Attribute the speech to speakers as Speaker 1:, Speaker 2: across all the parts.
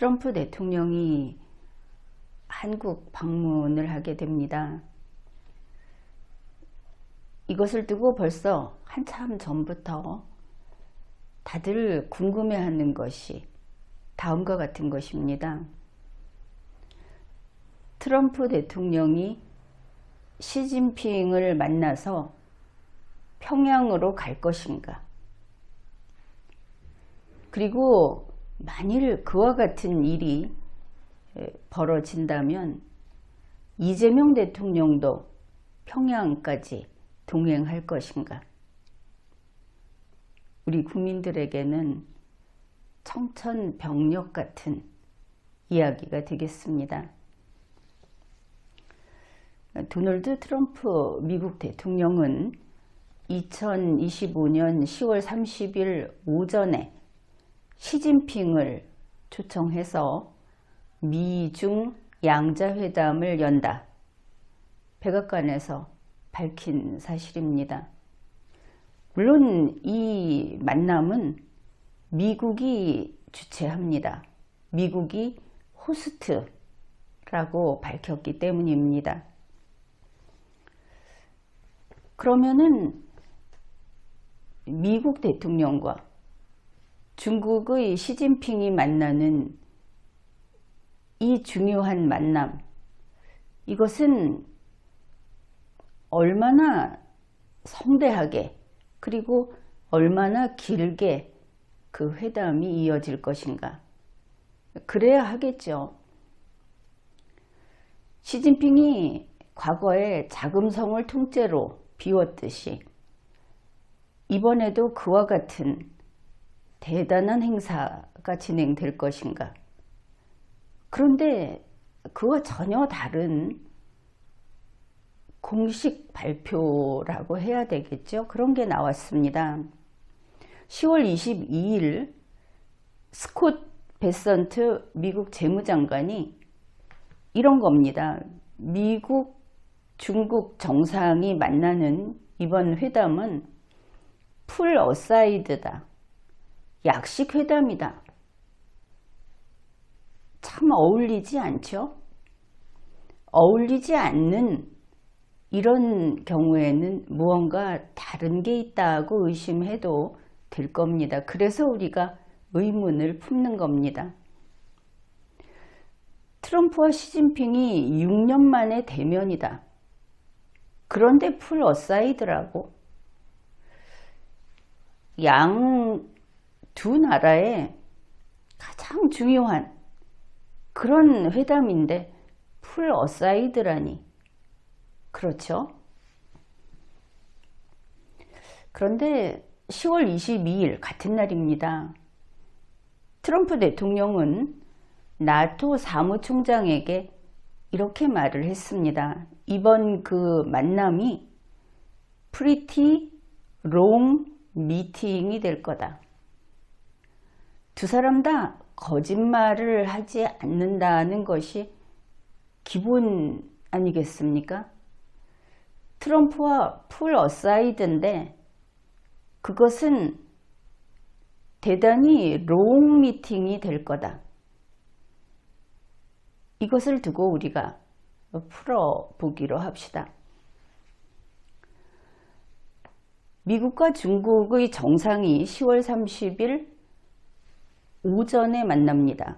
Speaker 1: 트럼프 대통령이 한국 방문을 하게 됩니다. 이것을 두고 벌써 한참 전부터 다들 궁금해하는 것이 다음과 같은 것입니다. 트럼프 대통령이 시진핑을 만나서 평양으로 갈 것인가? 그리고 만일 그와 같은 일이 벌어진다면 이재명 대통령도 평양까지 동행할 것인가? 우리 국민들에게는 청천벽력 같은 이야기가 되겠습니다. 도널드 트럼프 미국 대통령은 2025년 10월 30일 오전에 시진핑을 초청해서 미중 양자회담을 연다. 백악관에서 밝힌 사실입니다. 물론 이 만남은 미국이 주최합니다. 미국이 호스트라고 밝혔기 때문입니다. 그러면은 미국 대통령과 중국의 시진핑이 만나는 이 중요한 만남, 이것은 얼마나 성대하게 그리고 얼마나 길게 그 회담이 이어질 것인가? 그래야 하겠죠. 시진핑이 과거에 자금성을 통째로 비웠듯이 이번에도 그와 같은 대단한 행사가 진행될 것인가? 그런데 그와 전혀 다른 공식 발표라고 해야 되겠죠? 그런 게 나왔습니다. 10월 22일 스콧 베선트 미국 재무장관이 이런 겁니다. 미국, 중국 정상이 만나는 이번 회담은 풀 어사이드다. 약식 회담이다. 참 어울리지 않죠? 어울리지 않는 이런 경우에는 무언가 다른 게 있다고 의심해도 될 겁니다. 그래서 우리가 의문을 품는 겁니다. 트럼프와 시진핑이 6년 만에 대면이다. 그런데 풀 어사이드라고? 양 두 나라의 가장 중요한 그런 회담인데 풀 어사이드라니. 그렇죠? 그런데 10월 22일 같은 날입니다. 트럼프 대통령은 나토 사무총장에게 이렇게 말을 했습니다. 이번 그 만남이 프리티 롱 미팅이 될 거다. 두 사람 다 거짓말을 하지 않는다는 것이 기본 아니겠습니까? 트럼프와 풀 어사이드인데 그것은 대단히 롱 미팅이 될 거다. 이것을 두고 우리가 풀어보기로 합시다. 미국과 중국의 정상이 10월 30일 오전에 만납니다.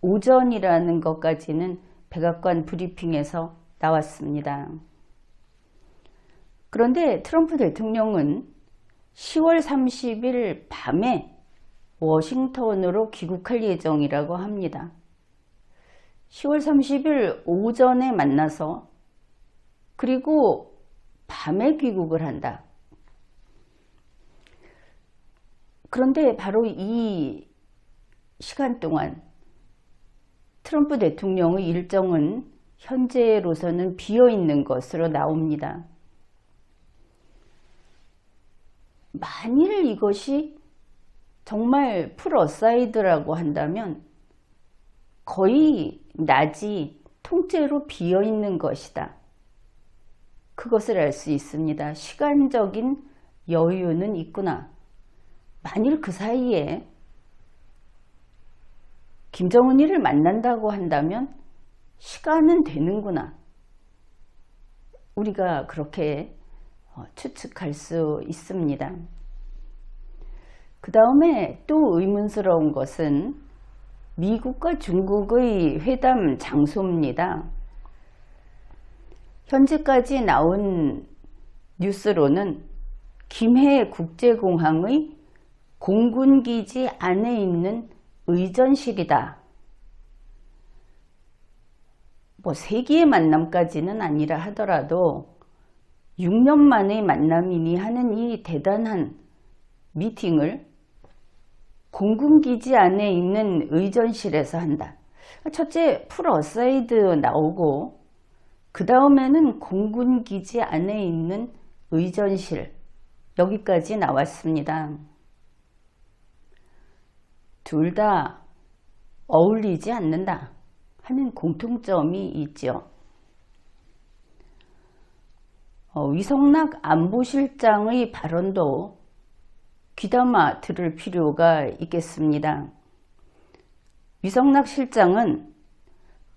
Speaker 1: 오전이라는 것까지는 백악관 브리핑에서 나왔습니다. 그런데 트럼프 대통령은 10월 30일 밤에 워싱턴으로 귀국할 예정이라고 합니다. 10월 30일 오전에 만나서 그리고 밤에 귀국을 한다. 그런데 바로 이 시간 동안 트럼프 대통령의 일정은 현재로서는 비어있는 것으로 나옵니다. 만일 이것이 정말 풀 어사이드라고 한다면 거의 낮이 통째로 비어있는 것이다. 그것을 알 수 있습니다. 시간적인 여유는 있구나. 만일 그 사이에 김정은이를 만난다고 한다면 시간은 되는구나. 우리가 그렇게 추측할 수 있습니다. 그 다음에 또 의문스러운 것은 미국과 중국의 회담 장소입니다. 현재까지 나온 뉴스로는 김해 국제공항의 공군기지 안에 있는 의전실이다. 세기의 만남까지는 아니라 하더라도 6년 만의 만남이니 하는 이 대단한 미팅을 공군기지 안에 있는 의전실에서 한다. 첫째, 풀 어사이드 나오고 그 다음에는 공군기지 안에 있는 의전실, 여기까지 나왔습니다. 둘 다 어울리지 않는다 하는 공통점이 있죠. 위성락 안보실장의 발언도 귀담아 들을 필요가 있겠습니다. 위성락 실장은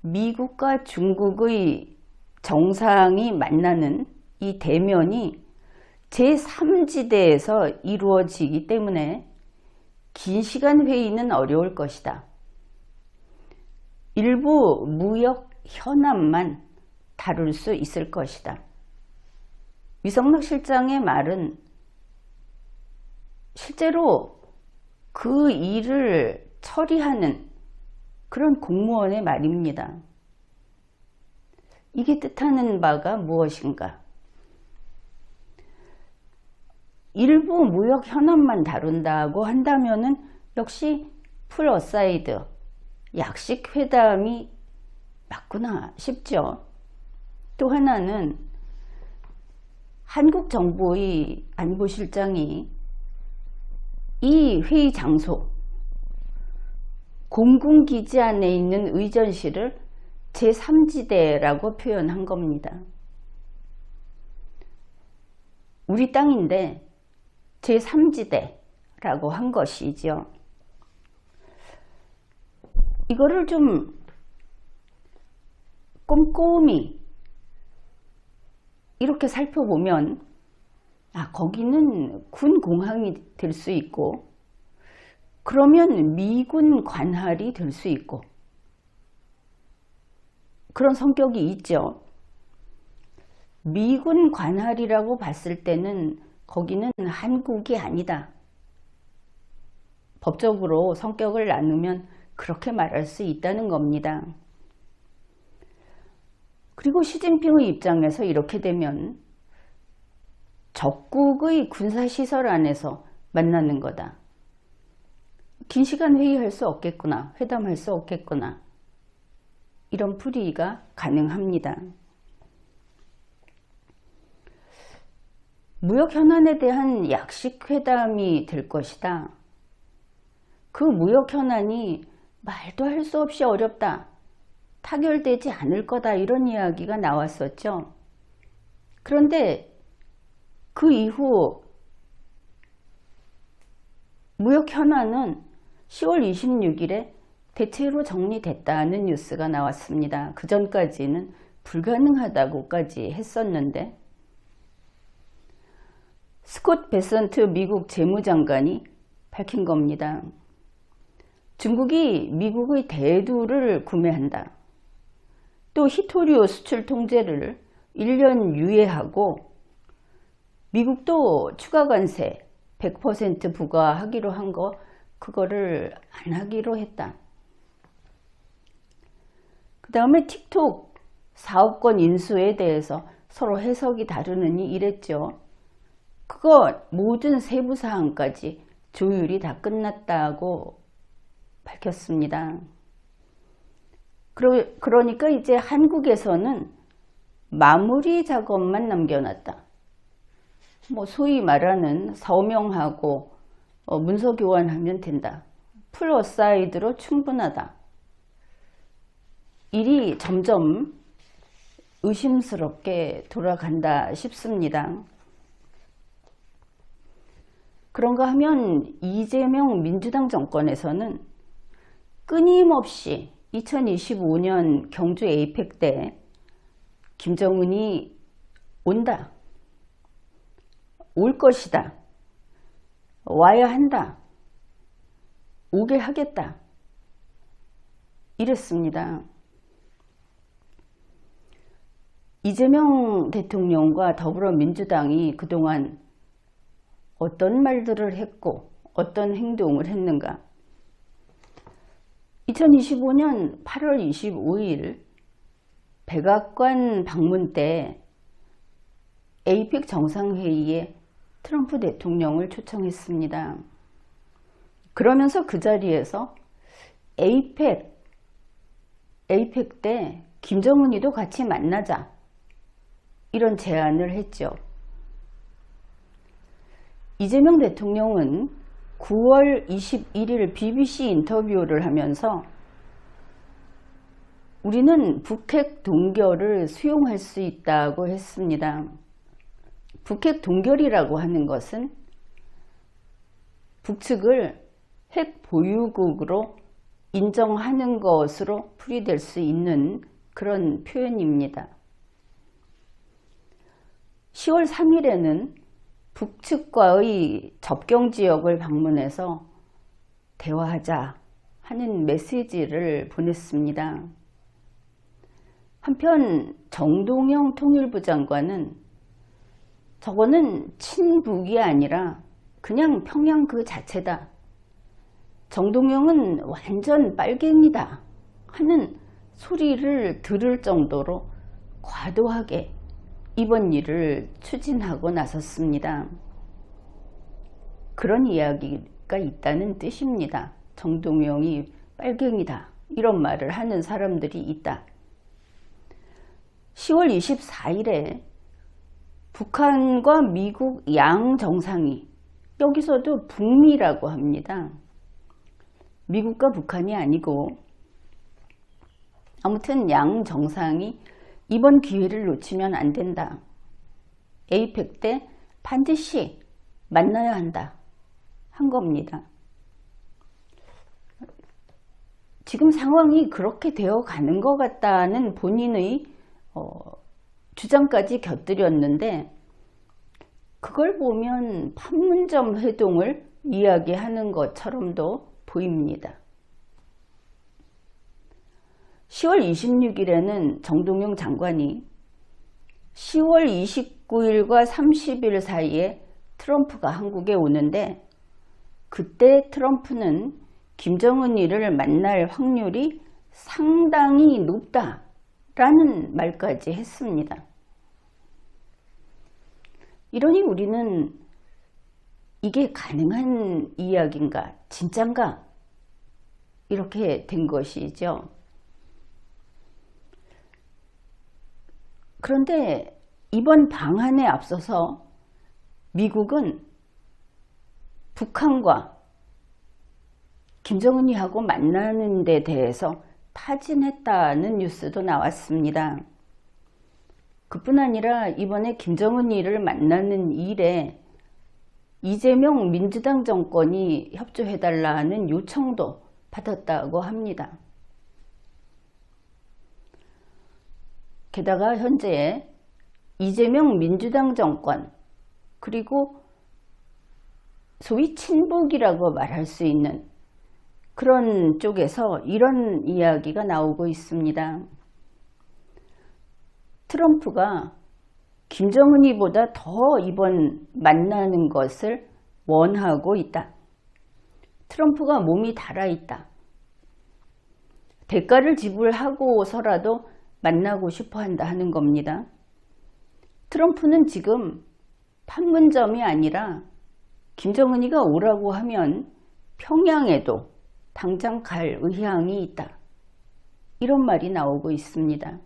Speaker 1: 미국과 중국의 정상이 만나는 이 대면이 제3지대에서 이루어지기 때문에 긴 시간 회의는 어려울 것이다. 일부 무역 현안만 다룰 수 있을 것이다. 위성락 실장의 말은 실제로 그 일을 처리하는 그런 공무원의 말입니다. 이게 뜻하는 바가 무엇인가? 일부 무역 현안만 다룬다고 한다면은 역시 풀 어사이드, 약식 회담이 맞구나 싶죠. 또 하나는 한국 정부의 안보실장이 이 회의 장소, 공군기지 안에 있는 의전실을 제3지대라고 표현한 겁니다. 우리 땅인데 제3지대라고 한 것이죠. 이거를 좀 꼼꼼히 이렇게 살펴보면 거기는 군 공항이 될 수 있고 그러면 미군 관할이 될 수 있고 그런 성격이 있죠. 미군 관할이라고 봤을 때는 거기는 한국이 아니다. 법적으로 성격을 나누면 그렇게 말할 수 있다는 겁니다. 그리고 시진핑의 입장에서 이렇게 되면 적국의 군사시설 안에서 만나는 거다. 긴 시간 회의할 수 없겠구나. 회담할 수 없겠구나. 이런 풀이가 가능합니다. 무역 현안에 대한 약식 회담이 될 것이다. 그 무역 현안이 말도 할 수 없이 어렵다. 타결되지 않을 거다. 이런 이야기가 나왔었죠. 그런데 그 이후 무역 현안은 10월 26일에 대체로 정리됐다는 뉴스가 나왔습니다. 그 전까지는 불가능하다고까지 했었는데 스콧 베선트 미국 재무장관이 밝힌 겁니다. 중국이 미국의 대두를 구매한다. 또 히토류 수출 통제를 1년 유예하고 미국도 추가 관세 100% 부과하기로 한 거 그거를 안 하기로 했다. 그 다음에 틱톡 사업권 인수에 대해서 서로 해석이 다르느니 이랬죠. 그거 모든 세부 사항까지 조율이 다 끝났다고 밝혔습니다. 그러니까 이제 한국에서는 마무리 작업만 남겨놨다. 소위 말하는 서명하고 문서 교환하면 된다. 풀 어사이드로 충분하다. 일이 점점 의심스럽게 돌아간다 싶습니다. 그런가 하면 이재명 민주당 정권에서는 끊임없이 2025년 경주 에이펙 때 김정은이 온다, 올 것이다, 와야 한다, 오게 하겠다 이랬습니다. 이재명 대통령과 더불어민주당이 그동안 어떤 말들을 했고 어떤 행동을 했는가. 2025년 8월 25일 백악관 방문 때 에이펙 정상회의에 트럼프 대통령을 초청했습니다. 그러면서 그 자리에서 에이펙 때 김정은이도 같이 만나자 이런 제안을 했죠. 이재명 대통령은 9월 21일 BBC 인터뷰를 하면서 우리는 북핵 동결을 수용할 수 있다고 했습니다. 북핵 동결이라고 하는 것은 북측을 핵 보유국으로 인정하는 것으로 풀이될 수 있는 그런 표현입니다. 10월 3일에는 북측과의 접경지역을 방문해서 대화하자 하는 메시지를 보냈습니다. 한편 정동영 통일부 장관은 저거는 친북이 아니라 그냥 평양 그 자체다. 정동영은 완전 빨갱이다 하는 소리를 들을 정도로 과도하게 이번 일을 추진하고 나섰습니다. 그런 이야기가 있다는 뜻입니다. 정동영이 빨갱이다 이런 말을 하는 사람들이 있다. 10월 24일에 북한과 미국 양 정상이, 여기서도 북미라고 합니다. 미국과 북한이 아니고 아무튼 양 정상이 이번 기회를 놓치면 안 된다. 에이펙 때 반드시 만나야 한다 한 겁니다. 지금 상황이 그렇게 되어 가는 것 같다는 본인의 주장까지 곁들였는데 그걸 보면 판문점 회동을 이야기하는 것처럼도 보입니다. 10월 26일에는 정동영 장관이 10월 29일과 30일 사이에 트럼프가 한국에 오는데 그때 트럼프는 김정은이를 만날 확률이 상당히 높다라는 말까지 했습니다. 이러니 우리는 이게 가능한 이야기인가, 진짠가 이렇게 된 것이죠. 그런데 이번 방안에 앞서서 미국은 북한과 김정은이하고 만나는 데 대해서 타진했다는 뉴스도 나왔습니다. 그뿐 아니라 이번에 김정은이를 만나는 일에 이재명 민주당 정권이 협조해달라는 요청도 받았다고 합니다. 게다가 현재 이재명 민주당 정권 그리고 소위 친북이라고 말할 수 있는 그런 쪽에서 이런 이야기가 나오고 있습니다. 트럼프가 김정은이보다 더 이번 만나는 것을 원하고 있다. 트럼프가 몸이 달아있다. 대가를 지불하고서라도 만나고 싶어 한다 하는 겁니다. 트럼프는 지금 판문점이 아니라 김정은이가 오라고 하면 평양에도 당장 갈 의향이 있다. 이런 말이 나오고 있습니다.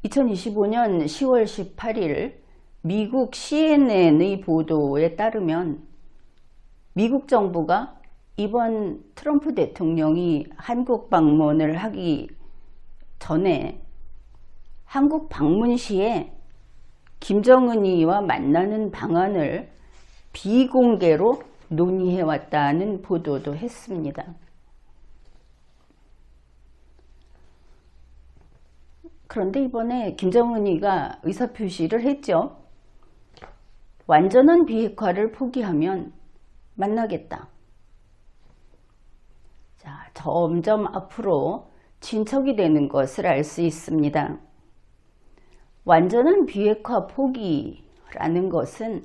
Speaker 1: 2025년 10월 18일 미국 CNN의 보도에 따르면 미국 정부가 이번 트럼프 대통령이 한국 방문을 하기 전에 한국 방문 시에 김정은이와 만나는 방안을 비공개로 논의해왔다는 보도도 했습니다. 그런데 이번에 김정은이가 의사표시를 했죠. 완전한 비핵화를 포기하면 만나겠다. 자, 점점 앞으로 진척이 되는 것을 알 수 있습니다. 완전한 비핵화 포기라는 것은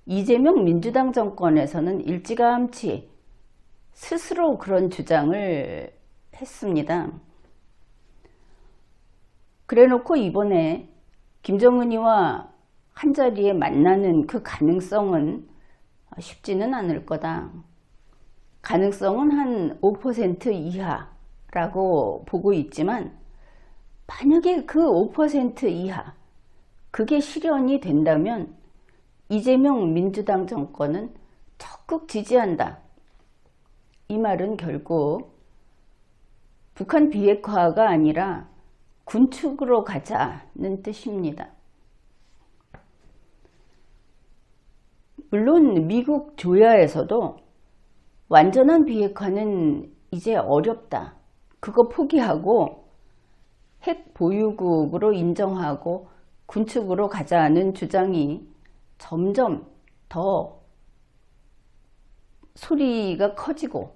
Speaker 1: 이재명 민주당 정권에서는 일찌감치 스스로 그런 주장을 했습니다. 그래놓고 이번에 김정은이와 한자리에 만나는 그 가능성은 쉽지는 않을 거다. 가능성은 한 5% 이하라고 보고 있지만 만약에 그 5% 이하 그게 실현이 된다면 이재명 민주당 정권은 적극 지지한다. 이 말은 결국 북한 비핵화가 아니라 군축으로 가자는 뜻입니다. 물론 미국 조야에서도 완전한 비핵화는 이제 어렵다. 그거 포기하고 핵 보유국으로 인정하고 군축으로 가자는 주장이 점점 더 소리가 커지고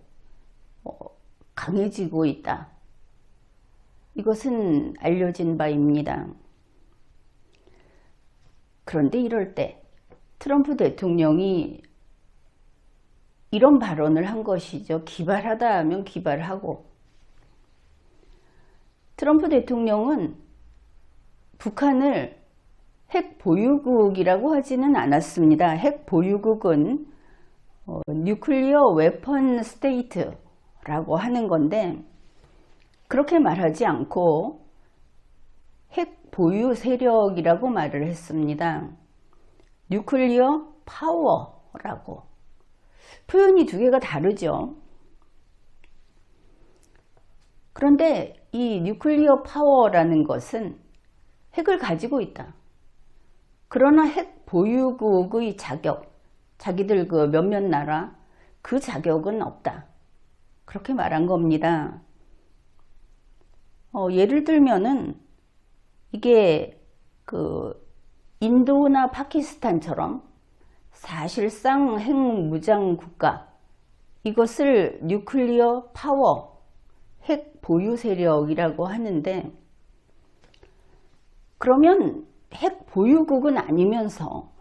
Speaker 1: 강해지고 있다. 이것은 알려진 바입니다. 그런데 이럴 때 트럼프 대통령이 이런 발언을 한 것이죠. 기발하다 하면 기발하고. 트럼프 대통령은 북한을 핵 보유국이라고 하지는 않았습니다. 핵 보유국은 뉴클리어 웨펀 스테이트라고 하는 건데 그렇게 말하지 않고 핵 보유 세력이라고 말을 했습니다. 뉴클리어 파워라고. 표현이 두 개가 다르죠. 그런데 이 뉴클리어 파워라는 것은 핵을 가지고 있다. 그러나 핵 보유국의 자격, 자기들 그 몇몇 나라 그 자격은 없다. 그렇게 말한 겁니다. 예를 들면은 이게 그 인도나 파키스탄처럼 사실상 핵무장 국가 이것을 뉴클리어 파워 핵 보유 세력이라고 하는데 그러면 핵 보유국은 아니면서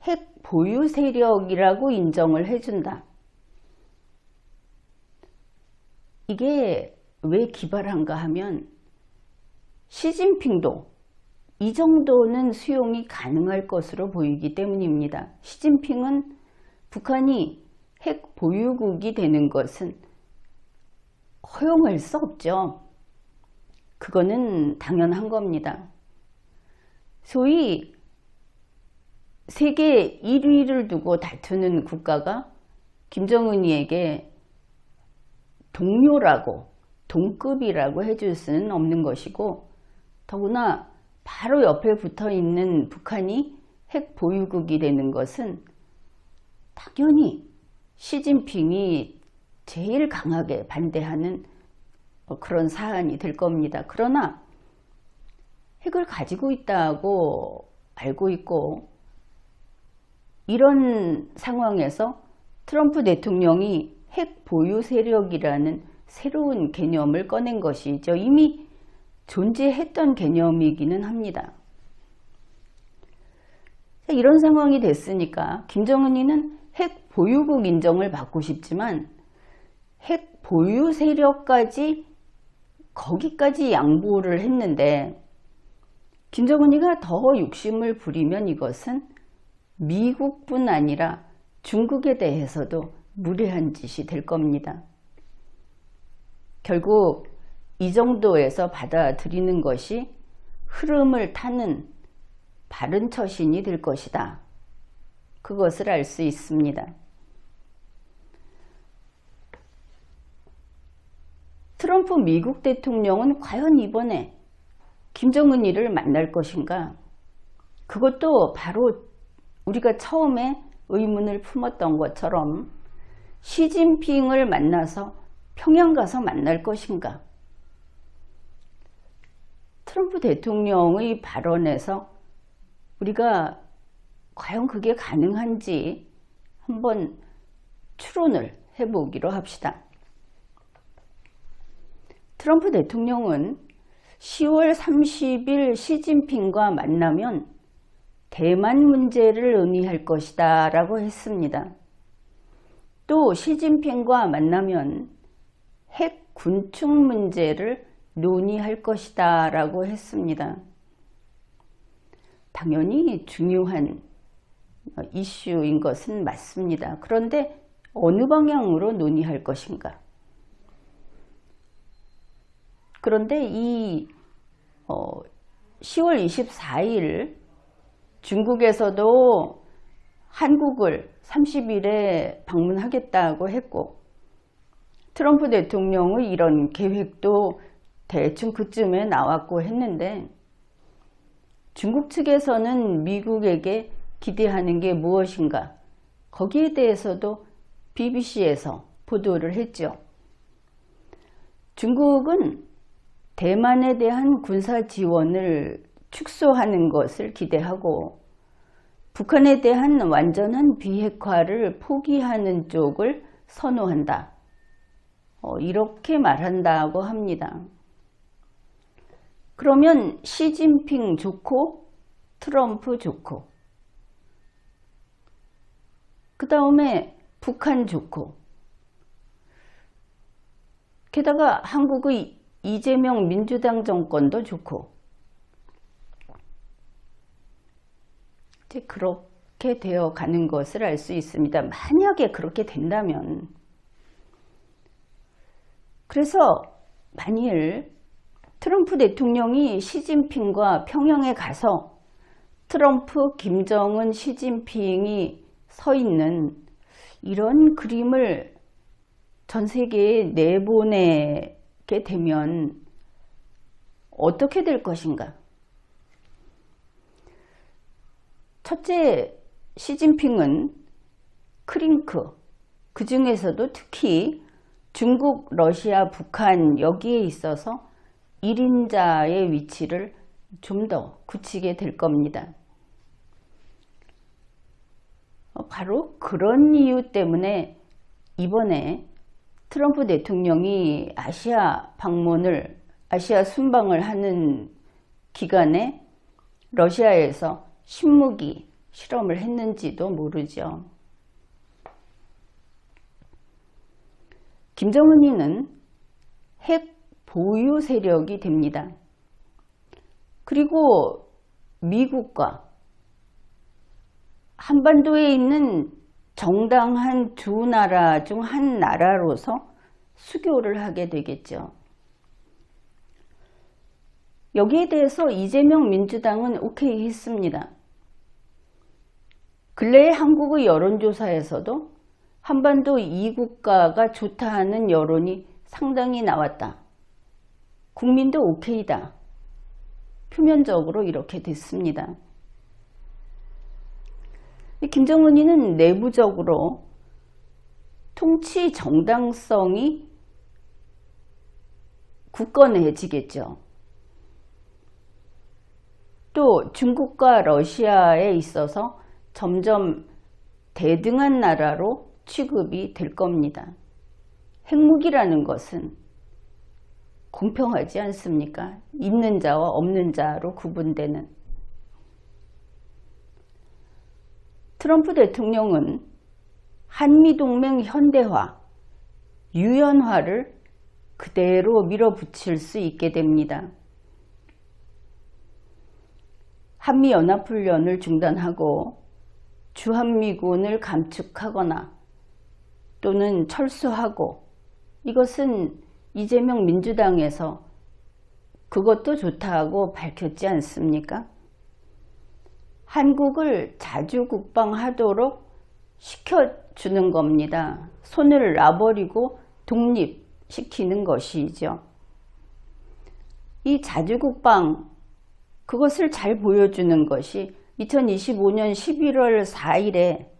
Speaker 1: 핵 보유 세력이라고 인정을 해준다. 이게 왜 기발한가 하면 시진핑도 이 정도는 수용이 가능할 것으로 보이기 때문입니다. 시진핑은 북한이 핵 보유국이 되는 것은 허용할 수 없죠. 그거는 당연한 겁니다. 소위 세계 1위를 두고 다투는 국가가 김정은이에게 동료라고 동급이라고 해줄 수는 없는 것이고 더구나 바로 옆에 붙어 있는 북한이 핵 보유국이 되는 것은 당연히 시진핑이 제일 강하게 반대하는 그런 사안이 될 겁니다. 그러나 핵을 가지고 있다고 알고 있고 이런 상황에서 트럼프 대통령이 핵 보유 세력이라는 새로운 개념을 꺼낸 것이죠. 이미 존재했던 개념이기는 합니다. 이런 상황이 됐으니까 김정은이는 핵 보유국 인정을 받고 싶지만 핵 보유 세력까지 거기까지 양보를 했는데 김정은이가 더 욕심을 부리면 이것은 미국뿐 아니라 중국에 대해서도 무례한 짓이 될 겁니다. 결국 이 정도에서 받아들이는 것이 흐름을 타는 바른 처신이 될 것이다. 그것을 알 수 있습니다. 트럼프 미국 대통령은 과연 이번에 김정은이를 만날 것인가? 그것도 바로 우리가 처음에 의문을 품었던 것처럼 시진핑을 만나서 평양 가서 만날 것인가? 트럼프 대통령의 발언에서 우리가 과연 그게 가능한지 한번 추론을 해보기로 합시다. 트럼프 대통령은 10월 30일 시진핑과 만나면 대만 문제를 논의할 것이다 라고 했습니다. 또 시진핑과 만나면 핵 군축 문제를 논의할 것이다 라고 했습니다. 당연히 중요한 이슈인 것은 맞습니다. 그런데 어느 방향으로 논의할 것인가? 그런데 이 10월 24일 중국에서도 한국을 30일에 방문하겠다고 했고 트럼프 대통령의 이런 계획도 대충 그쯤에 나왔고 했는데 중국 측에서는 미국에게 기대하는 게 무엇인가? 거기에 대해서도 BBC에서 보도를 했죠. 중국은 대만에 대한 군사 지원을 축소하는 것을 기대하고 북한에 대한 완전한 비핵화를 포기하는 쪽을 선호한다. 이렇게 말한다고 합니다. 그러면 시진핑 좋고 트럼프 좋고 그 다음에 북한 좋고 게다가 한국의 이재명 민주당 정권도 좋고 이제 그렇게 되어 가는 것을 알 수 있습니다. 만약에 그렇게 된다면 그래서 만일 트럼프 대통령이 시진핑과 평양에 가서 트럼프, 김정은, 시진핑이 서 있는 이런 그림을 전 세계에 내보내게 되면 어떻게 될 것인가? 첫째, 시진핑은 크링크, 그 중에서도 특히 중국, 러시아, 북한 여기에 있어서 1인자의 위치를 좀 더 굳히게 될 겁니다. 바로 그런 이유 때문에 이번에 트럼프 대통령이 아시아 순방을 하는 기간에 러시아에서 신무기 실험을 했는지도 모르죠. 김정은이는 핵 보유 세력이 됩니다. 그리고 미국과 한반도에 있는 정당한 두 나라 중 한 나라로서 수교를 하게 되겠죠. 여기에 대해서 이재명 민주당은 오케이 했습니다. 근래에 한국의 여론조사에서도 한반도 2국가가 좋다 하는 여론이 상당히 나왔다. 국민도 오케이다. 표면적으로 이렇게 됐습니다. 김정은이는 내부적으로 통치 정당성이 굳건해지겠죠. 또 중국과 러시아에 있어서 점점 대등한 나라로 취급이 될 겁니다. 핵무기라는 것은 공평하지 않습니까? 있는 자와 없는 자로 구분되는. 트럼프 대통령은 한미동맹 현대화, 유연화를 그대로 밀어붙일 수 있게 됩니다. 한미연합훈련을 중단하고 주한미군을 감축하거나 또는 철수하고, 이것은 이재명 민주당에서 그것도 좋다고 밝혔지 않습니까? 한국을 자주국방하도록 시켜주는 겁니다. 손을 놔버리고 독립시키는 것이죠. 이 자주국방, 그것을 잘 보여주는 것이 2025년 11월 4일에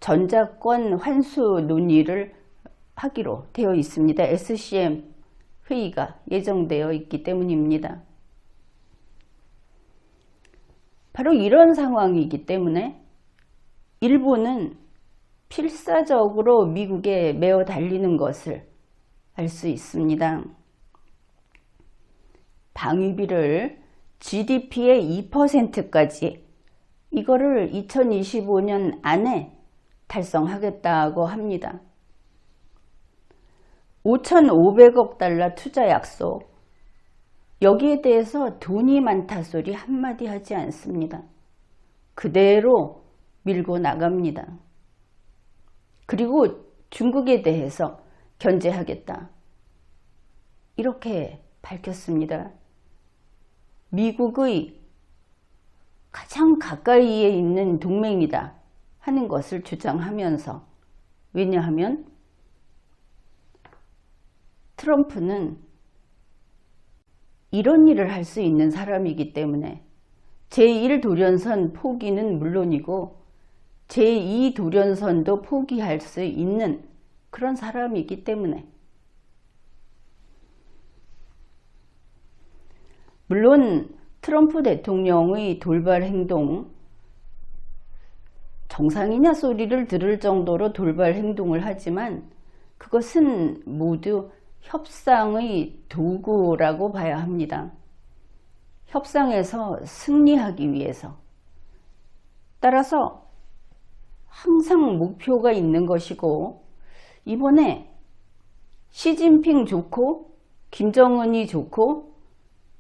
Speaker 1: 전자권 환수 논의를 하기로 되어 있습니다. SCM 회의가 예정되어 있기 때문입니다. 바로 이런 상황이기 때문에 일본은 필사적으로 미국에 매어 달리는 것을 알 수 있습니다. 방위비를 GDP의 2%까지 이거를 2025년 안에 달성하겠다고 합니다. 5,500억 달러 투자 약속, 여기에 대해서 돈이 많다 소리 한마디 하지 않습니다. 그대로 밀고 나갑니다. 그리고 중국에 대해서 견제하겠다, 이렇게 밝혔습니다. 미국의 가장 가까이에 있는 동맹이다 하는 것을 주장하면서, 왜냐하면 트럼프는 이런 일을 할 수 있는 사람이기 때문에 제1도련선 포기는 물론이고 제2도련선도 포기할 수 있는 그런 사람이기 때문에, 물론 트럼프 대통령의 돌발 행동, 정상이냐 소리를 들을 정도로 돌발 행동을 하지만 그것은 모두 협상의 도구라고 봐야 합니다. 협상에서 승리하기 위해서. 따라서 항상 목표가 있는 것이고, 이번에 시진핑 좋고 김정은이 좋고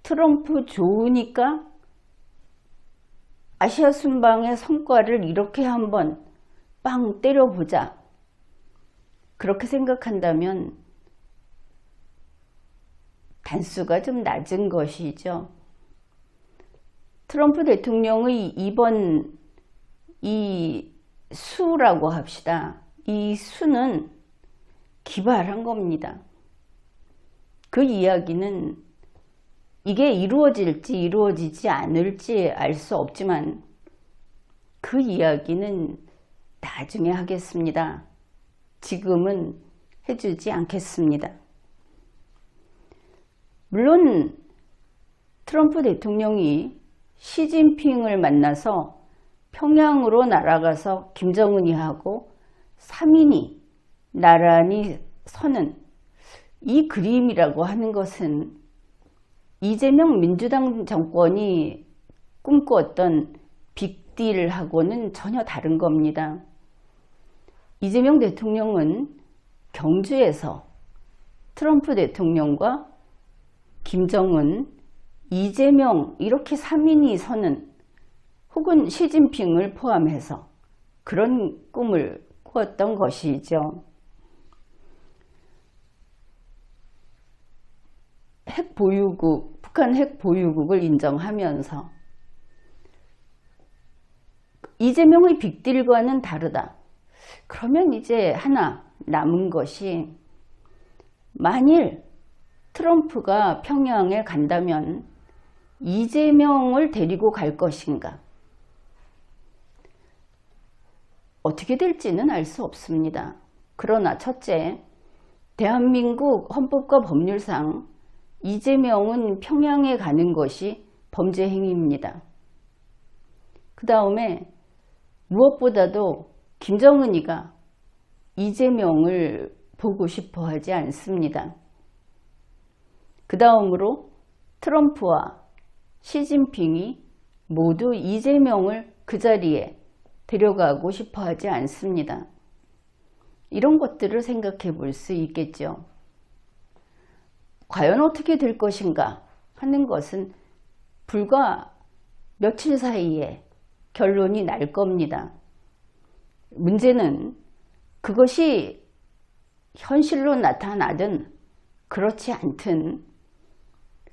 Speaker 1: 트럼프 좋으니까 아시아 순방의 성과를 이렇게 한번 빵 때려보자, 그렇게 생각한다면 단수가 좀 낮은 것이죠. 트럼프 대통령의 이번 이 수라고 합시다. 이 수는 기발한 겁니다. 그 이야기는 이게 이루어질지 이루어지지 않을지 알 수 없지만 그 이야기는 나중에 하겠습니다. 지금은 해주지 않겠습니다. 물론 트럼프 대통령이 시진핑을 만나서 평양으로 날아가서 김정은이 하고 3인이 나란히 서는 이 그림이라고 하는 것은 이재명 민주당 정권이 꿈꾸었던 빅딜하고는 전혀 다른 겁니다. 이재명 대통령은 경주에서 트럼프 대통령과 김정은, 이재명 이렇게 3인이 서는, 혹은 시진핑을 포함해서 그런 꿈을 꾸었던 것이죠. 핵보유국, 북한 핵보유국을 인정하면서 이재명의 빅딜과는 다르다. 그러면 이제 하나 남은 것이, 만일 트럼프가 평양에 간다면 이재명을 데리고 갈 것인가? 어떻게 될지는 알 수 없습니다. 그러나 첫째, 대한민국 헌법과 법률상 이재명은 평양에 가는 것이 범죄 행위입니다. 그 다음에 무엇보다도 김정은이가 이재명을 보고 싶어 하지 않습니다. 그 다음으로 트럼프와 시진핑이 모두 이재명을 그 자리에 데려가고 싶어 하지 않습니다. 이런 것들을 생각해 볼 수 있겠죠. 과연 어떻게 될 것인가 하는 것은 불과 며칠 사이에 결론이 날 겁니다. 문제는 그것이 현실로 나타나든 그렇지 않든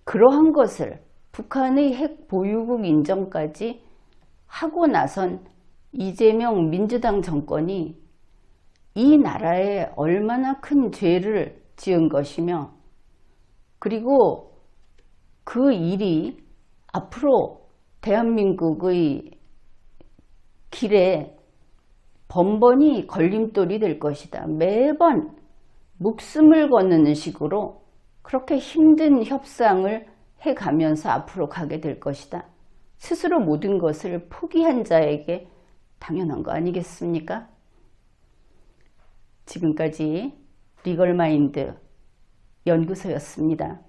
Speaker 1: 그러한 것을 북한의 핵 보유국 인정까지 하고 나선 이재명 민주당 정권이 이 나라에 얼마나 큰 죄를 지은 것이며, 그리고 그 일이 앞으로 대한민국의 길에 번번이 걸림돌이 될 것이다. 매번 목숨을 거는 식으로 그렇게 힘든 협상을 해가면서 앞으로 가게 될 것이다. 스스로 모든 것을 포기한 자에게 당연한 거 아니겠습니까? 지금까지 리걸마인드 연구소였습니다.